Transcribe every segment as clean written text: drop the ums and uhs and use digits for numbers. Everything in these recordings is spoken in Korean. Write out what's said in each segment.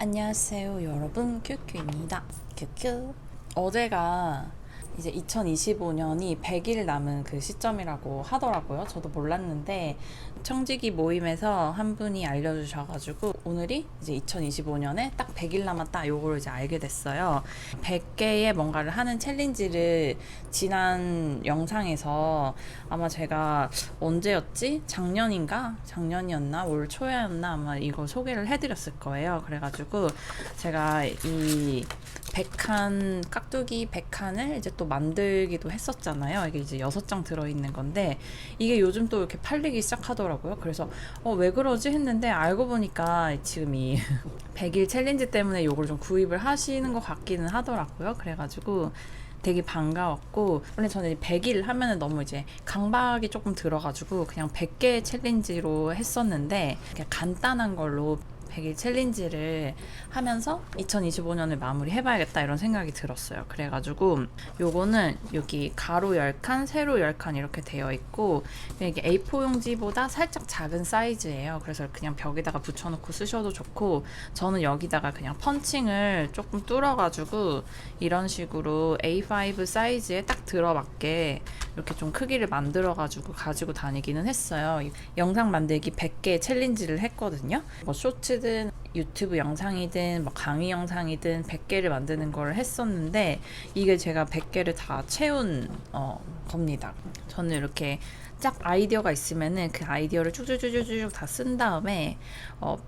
안녕하세요 여러분, 큐큐입니다. 큐큐. 어제가 이제 2025년이 100일 남은 그 시점이라고 하더라고요. 저도 몰랐는데 청지기 모임에서 한 분이 알려주셔가지고 오늘이 이제 2025년에 딱 100일 남았다, 요거를 이제 알게 됐어요. 100개의 뭔가를 하는 챌린지를 지난 영상에서 아마 제가 언제였지? 작년이었나? 올 초였나? 아마 이거 소개를 해드렸을 거예요. 그래가지고 제가 이 100칸, 깍두기 100칸을 이제 또 만들기도 했었잖아요. 이게 이제 6장 들어있는 건데, 이게 요즘 또 이렇게 팔리기 시작하더라고요. 그래서, 왜 그러지? 했는데, 알고 보니까 지금 이 100일 챌린지 때문에 요걸 좀 구입을 하시는 것 같기는 하더라고요. 그래가지고, 되게 반가웠고, 원래 저는 100일 하면은 너무 이제 강박이 조금 들어가지고 그냥 100개 챌린지로 했었는데, 그냥 간단한 걸로 100일 챌린지를 하면서 2025년을 마무리 해봐야겠다, 이런 생각이 들었어요. 그래가지고 요거는 여기 가로 10칸, 세로 10칸 이렇게 되어 있고, 이게 A4 용지보다 살짝 작은 사이즈예요. 그래서 그냥 벽에다가 붙여놓고 쓰셔도 좋고, 저는 여기다가 그냥 펀칭을 조금 뚫어가지고 이런 식으로 A5 사이즈에 딱 들어맞게 이렇게 좀 크기를 만들어가지고 가지고 다니기는 했어요. 영상 만들기 100개 챌린지를 했거든요. 뭐 쇼츠든 유튜브 영상이든 뭐 강의 영상이든 100개를 만드는 걸 했었는데, 이게 제가 100개를 다 채운 겁니다. 저는 이렇게 짝 아이디어가 있으면은 그 아이디어를 쭉쭉쭉쭉 다 쓴 다음에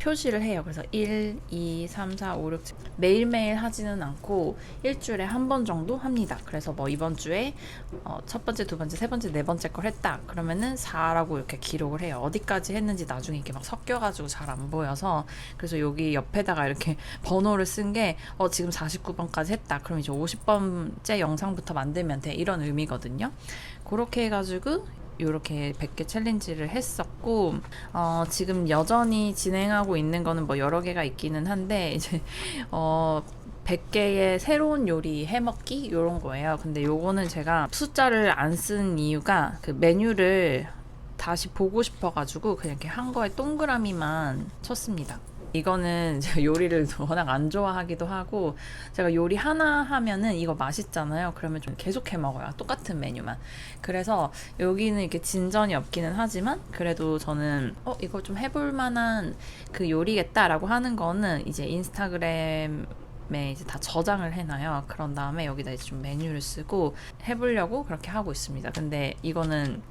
표시를 해요. 그래서 1, 2, 3, 4, 5, 6 매일매일 하지는 않고 일주일에 한 번 정도 합니다. 그래서 뭐 이번 주에 첫 번째, 두 번째, 세 번째, 네 번째 걸 했다 그러면은 4라고 이렇게 기록을 해요. 어디까지 했는지 나중에 이렇게 막 섞여가지고 잘 안 보여서, 그래서 여기 옆에다가 이렇게 번호를 쓴 게 지금 49번까지 했다, 그럼 이제 50번째 영상부터 만들면 돼, 이런 의미거든요. 그렇게 해가지고 요렇게 100개 챌린지를 했었고, 지금 여전히 진행하고 있는 거는 뭐 여러 개가 있기는 한데, 이제 100개의 새로운 요리 해먹기 요런 거예요. 근데 요거는 제가 숫자를 안 쓴 이유가, 그 메뉴를 다시 보고 싶어가지고 그냥 이렇게 한 거에 동그라미만 쳤습니다. 이거는 제가 요리를 워낙 안 좋아하기도 하고, 제가 요리 하나 하면은 이거 맛있잖아요. 그러면 좀 계속 해 먹어요, 똑같은 메뉴만. 그래서 여기는 이렇게 진전이 없기는 하지만, 그래도 저는 이거 좀 해볼 만한 그 요리겠다라고 하는 거는 이제 인스타그램에 이제 다 저장을 해놔요. 그런 다음에 여기다 이제 좀 메뉴를 쓰고 해보려고 그렇게 하고 있습니다. 근데 이거는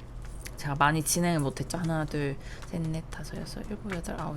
제가 많이 진행을 못했죠. 하나, 둘, 셋, 넷, 다섯, 여섯, 일곱, 여덟, 아홉,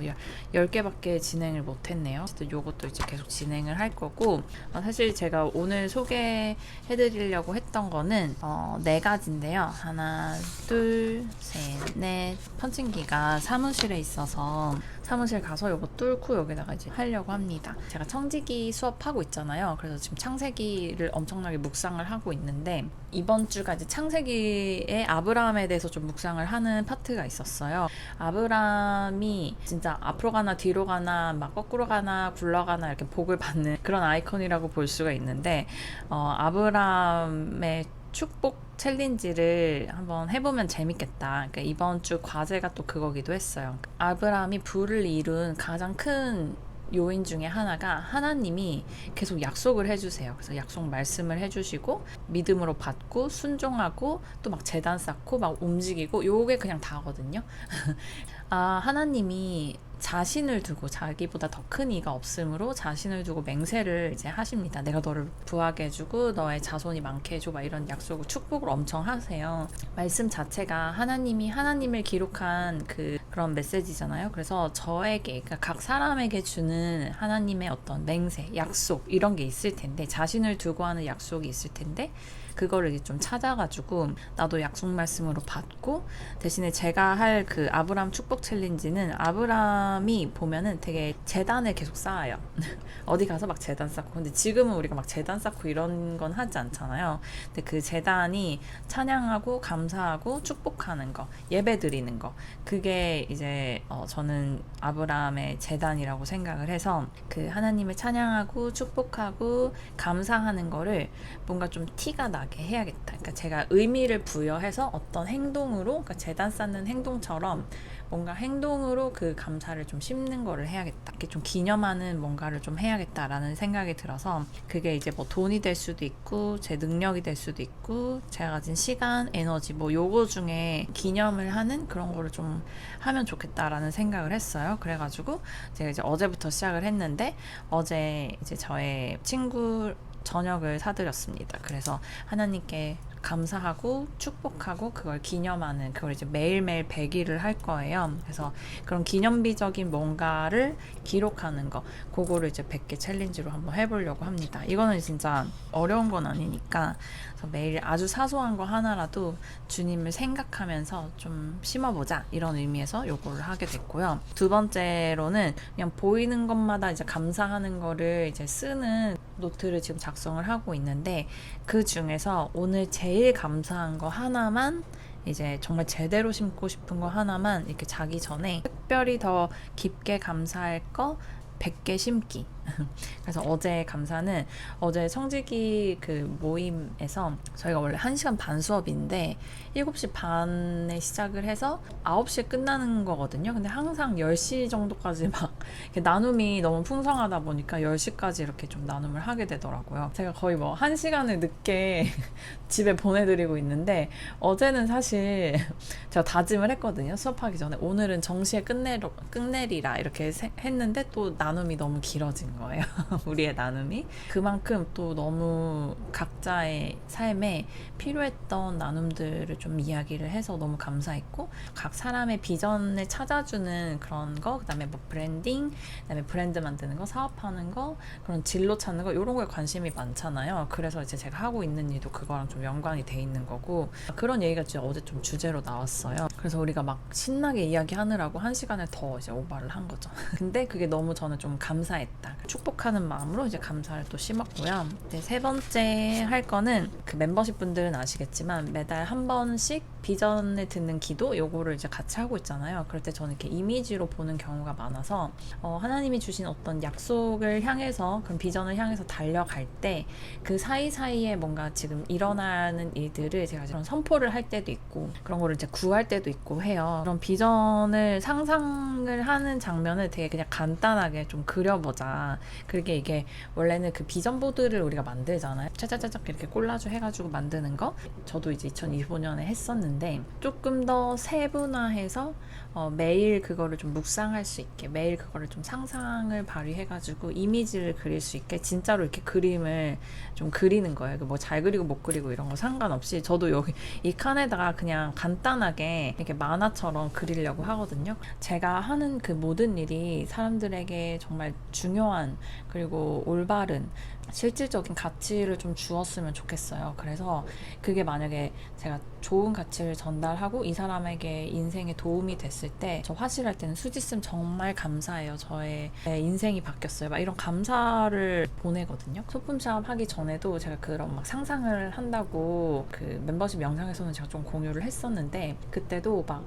10개밖에 진행을 못했네요. 요것도 이제 계속 진행을 할 거고, 사실 제가 오늘 소개해드리려고 했던 거는 4가지인데요. 하나, 둘, 셋, 넷. 펀칭기가 사무실에 있어서 사무실 가서 요거 뚫고 여기다가 이제 하려고 합니다. 제가 청지기 수업하고 있잖아요. 그래서 지금 창세기를 엄청나게 묵상을 하고 있는데, 이번 주가 이제 창세기의 아브라함에 대해서 좀 묵상을 하는 파트가 있었어요. 아브라함이 진짜 앞으로 가나 뒤로 가나 막 거꾸로 가나 굴러가나 이렇게 복을 받는 그런 아이콘이라고 볼 수가 있는데, 아브라함의 축복 챌린지를 한번 해보면 재밌겠다. 그러니까 이번 주 과제가 또 그거기도 했어요. 아브라함이 부를 이룬 가장 큰 요인 중에 하나가, 하나님이 계속 약속을 해주세요. 그래서 약속 말씀을 해주시고 믿음으로 받고 순종하고 또 막 제단 쌓고 막 움직이고, 요게 그냥 다거든요. 하나님이 자신을 두고, 자기보다 더 큰 이가 없으므로 자신을 두고 맹세를 이제 하십니다. 내가 너를 부하게 해주고 너의 자손이 많게 해줘, 막 이런 약속을, 축복을 엄청 하세요. 말씀 자체가 하나님이 하나님을 기록한 그런 메시지잖아요. 그래서 저에게, 그러니까 각 사람에게 주는 하나님의 어떤 맹세, 약속 이런 게 있을 텐데, 자신을 두고 하는 약속이 있을 텐데, 그거를 이제 좀 찾아가지고 나도 약속 말씀으로 받고, 대신에 제가 할 그 아브라함 축복 챌린지는, 아브라함이 보면은 되게 제단을 계속 쌓아요. 어디 가서 막 제단 쌓고. 근데 지금은 우리가 막 제단 쌓고 이런 건 하지 않잖아요. 근데 그 제단이 찬양하고 감사하고 축복하는 거, 예배 드리는 거, 그게 이제 저는 아브라함의 제단이라고 생각을 해서, 그 하나님을 찬양하고 축복하고 감사하는 거를 뭔가 좀 티가 나게 감사하게 해야겠다. 그러니까 제가 의미를 부여해서 어떤 행동으로, 그러니까 재단 쌓는 행동처럼 뭔가 행동으로 그 감사를 좀 심는 거를 해야겠다. 이렇게 좀 기념하는 뭔가를 좀 해야겠다라는 생각이 들어서, 그게 이제 뭐 돈이 될 수도 있고 제 능력이 될 수도 있고 제가 가진 시간, 에너지 뭐 요거 중에 기념을 하는 그런 거를 좀 하면 좋겠다라는 생각을 했어요. 그래가지고 제가 이제 어제부터 시작을 했는데, 어제 이제 저의 친구 저녁을 사드렸습니다. 그래서 하나님께 감사하고 축복하고 그걸 기념하는, 그걸 이제 매일매일 100일을 할 거예요. 그래서 그런 기념비적인 뭔가를 기록하는 거, 그거를 이제 100개 챌린지로 한번 해보려고 합니다. 이거는 진짜 어려운 건 아니니까, 그래서 매일 아주 사소한 거 하나라도 주님을 생각하면서 좀 심어보자, 이런 의미에서 요거를 하게 됐고요. 두 번째로는 그냥 보이는 것마다 이제 감사하는 거를 이제 쓰는 노트를 지금 작성을 하고 있는데, 그 중에서 오늘 제일 감사한 거 하나만, 이제 정말 제대로 심고 싶은 거 하나만 이렇게 자기 전에 특별히 더 깊게 감사할 거 100개 심기. 그래서 어제 감사는, 어제 청지기 그 모임에서 저희가 원래 1시간 반 수업인데 7시 반에 시작을 해서 9시에 끝나는 거거든요. 근데 항상 10시 정도까지 막 이렇게 나눔이 너무 풍성하다 보니까 10시까지 이렇게 좀 나눔을 하게 되더라고요. 제가 거의 뭐 1시간을 늦게 집에 보내드리고 있는데, 어제는 사실 제가 다짐을 했거든요. 수업하기 전에 오늘은 정시에 끝내리라 이렇게 했는데, 또 나눔이 너무 길어진 거예요. 우리의 나눔이 그만큼 또 너무 각자의 삶에 필요했던 나눔들을 좀 이야기를 해서 너무 감사했고, 각 사람의 비전을 찾아주는 그런 거, 그다음에 뭐 브랜딩, 그다음에 브랜드 만드는 거, 사업하는 거, 그런 진로 찾는 거, 이런 거에 관심이 많잖아요. 그래서 이제 제가 하고 있는 일도 그거랑 좀 연관이 돼 있는 거고, 그런 얘기가 진짜 어제 좀 주제로 나왔어요. 그래서 우리가 막 신나게 이야기하느라고 1시간을 더 이제 오버를 한 거죠. 근데 그게 너무 저는 좀 감사했다. 축복하는 마음으로 이제 감사를 또 심었고요. 이제 세 번째 할 거는, 그 멤버십 분들은 아시겠지만 매달 한 번씩 비전을 듣는 기도, 요거를 이제 같이 하고 있잖아요. 그럴 때 저는 이렇게 이미지로 보는 경우가 많아서, 하나님이 주신 어떤 약속을 향해서, 그런 비전을 향해서 달려갈 때 그 사이사이에 뭔가 지금 일어나는 일들을 제가 그런 선포를 할 때도 있고, 그런 거를 이제 구할 때도 있고 해요. 그런 비전을 상상을 하는 장면을 되게 그냥 간단하게 좀 그려보자. 그게 이게 원래는 그 비전 보드를 우리가 만들잖아요. 짜자자작 이렇게 콜라주 해가지고 만드는 거. 저도 이제 2025년에 했었는데, 조금 더 세분화해서 매일 그거를 좀 묵상할 수 있게, 매일 그거를 좀 상상을 발휘해가지고 이미지를 그릴 수 있게 진짜로 이렇게 그림을 좀 그리는 거예요. 뭐 잘 그리고 못 그리고 이런 거 상관없이 저도 여기 이 칸에다가 그냥 간단하게 이렇게 만화처럼 그리려고 하거든요. 제가 하는 그 모든 일이 사람들에게 정말 중요한, 그리고 올바른 실질적인 가치를 좀 주었으면 좋겠어요. 그래서 그게 만약에 제가 좋은 가치를 전달하고 이 사람에게 인생에 도움이 됐을 때, 저 화실할 때는 수지쌤 정말 감사해요. 저의 인생이 바뀌었어요. 막 이런 감사를 보내거든요. 소품샵 하기 전에도 제가 그런 막 상상을 한다고 그 멤버십 영상에서는 제가 좀 공유를 했었는데, 그때도 막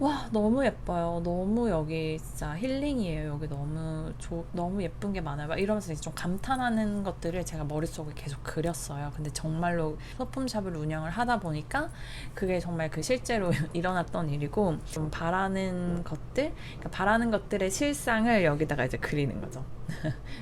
와 너무 예뻐요. 너무 여기 진짜 힐링이에요. 여기 너무 예쁜 게 많아요. 막 이러면서 좀 감탄하는 것들을 제가 머릿속에 계속 그렸어요. 근데 정말로 소품샵을 운영을 하다 보니까 그게 정말 그 실제로 일어났던 일이고, 좀 바라는 것들, 그러니까 바라는 것들의 실상을 여기다가 이제 그리는 거죠.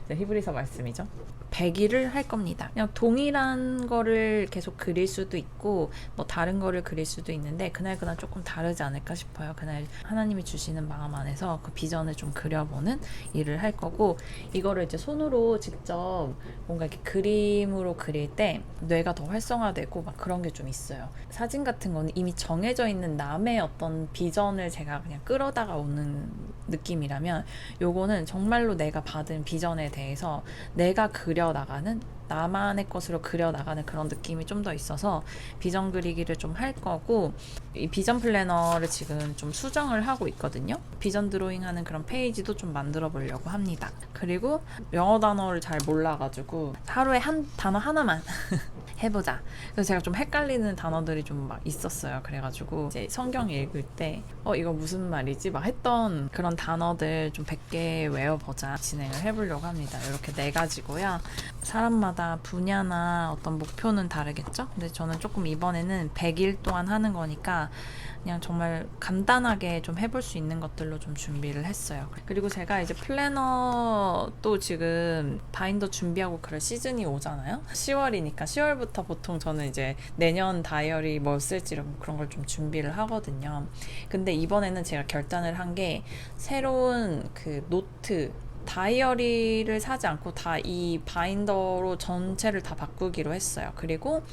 히브리서 말씀이죠. 100일을 할 겁니다. 그냥 동일한 거를 계속 그릴 수도 있고 뭐 다른 거를 그릴 수도 있는데, 그날 조금 다르지 않을까 싶어요. 그날 하나님이 주시는 마음 안에서 그 비전을 좀 그려보는 일을 할 거고, 이거를 이제 손으로 직접 뭔가 이렇게 그림으로 그릴 때 뇌가 더 활성화되고 막 그런 게 좀 있어요. 사진 같은 거는 이미 정해져 있는 남의 어떤 비전을 제가 그냥 끌어다가 오는 느낌이라면, 요거는 정말로 내가 받은 비전에 대해서 내가 그려나가는, 나만의 것으로 그려나가는 그런 느낌이 좀 더 있어서 비전 그리기를 좀 할 거고, 이 비전 플래너를 지금 좀 수정을 하고 있거든요. 비전 드로잉 하는 그런 페이지도 좀 만들어 보려고 합니다. 그리고 영어 단어를 잘 몰라가지고 하루에 한 단어 하나만 해보자. 그래서 제가 좀 헷갈리는 단어들이 좀 막 있었어요. 그래가지고 이제 성경 읽을 때 이거 무슨 말이지? 막 했던 그런 단어들 좀 100개 외워보자 진행을 해보려고 합니다. 이렇게 4가지고요. 사람마다 사람마다 분야나 어떤 목표는 다르겠죠? 근데 저는 조금 이번에는 100일 동안 하는 거니까 그냥 정말 간단하게 좀 해볼 수 있는 것들로 좀 준비를 했어요. 그리고 제가 이제 플래너 또 지금 바인더 준비하고 그럴 시즌이 오잖아요. 10월이니까 10월부터 보통 저는 이제 내년 다이어리 뭐 쓸지 그런 걸 좀 준비를 하거든요. 근데 이번에는 제가 결단을 한 게 새로운 그 노트 다이어리를 사지 않고 다 이 바인더로 전체를 다 바꾸기로 했어요. 그리고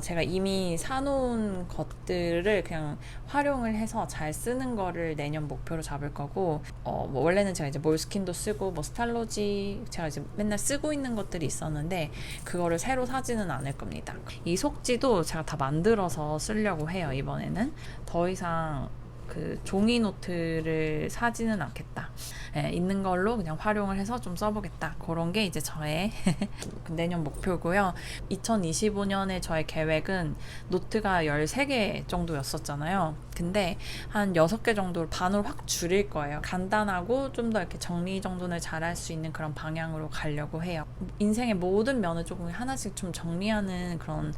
제가 이미 사놓은 것들을 그냥 활용을 해서 잘 쓰는 거를 내년 목표로 잡을 거고, 뭐 원래는 제가 이제 몰스킨도 쓰고 뭐 스탈로지 제가 이제 맨날 쓰고 있는 것들이 있었는데 그거를 새로 사지는 않을 겁니다. 이 속지도 제가 다 만들어서 쓰려고 해요. 이번에는 더 이상 그 종이 노트를 사지는 않겠다. 예, 있는 걸로 그냥 활용을 해서 좀 써보겠다. 그런 게 이제 저의 내년 목표고요. 2025년에 저의 계획은 노트가 13개 정도였었잖아요. 근데 한 6개 정도를 반으로 확 줄일 거예요. 간단하고 좀 더 이렇게 정리정돈을 잘할 수 있는 그런 방향으로 가려고 해요. 인생의 모든 면을 조금 하나씩 좀 정리하는 그런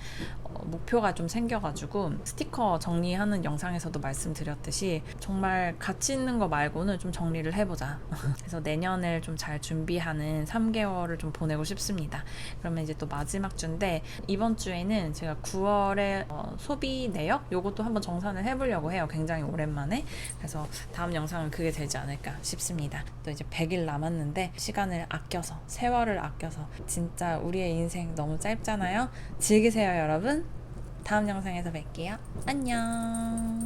목표가 좀 생겨가지고 스티커 정리하는 영상에서도 말씀드렸듯이 정말 가치 있는 거 말고는 좀 정리를 해보자. 그래서 내년을 좀 잘 준비하는 3개월을 좀 보내고 싶습니다. 그러면 이제 또 마지막 주인데 이번 주에는 제가 9월에 소비 내역 요것도 한번 정산을 해보려고 해요. 굉장히 오랜만에. 그래서 다음 영상은 그게 되지 않을까 싶습니다. 또 이제 100일 남았는데 시간을 아껴서 세월을 아껴서 진짜 우리의 인생 너무 짧잖아요. 즐기세요 여러분. 다음 영상에서 뵐게요. 안녕.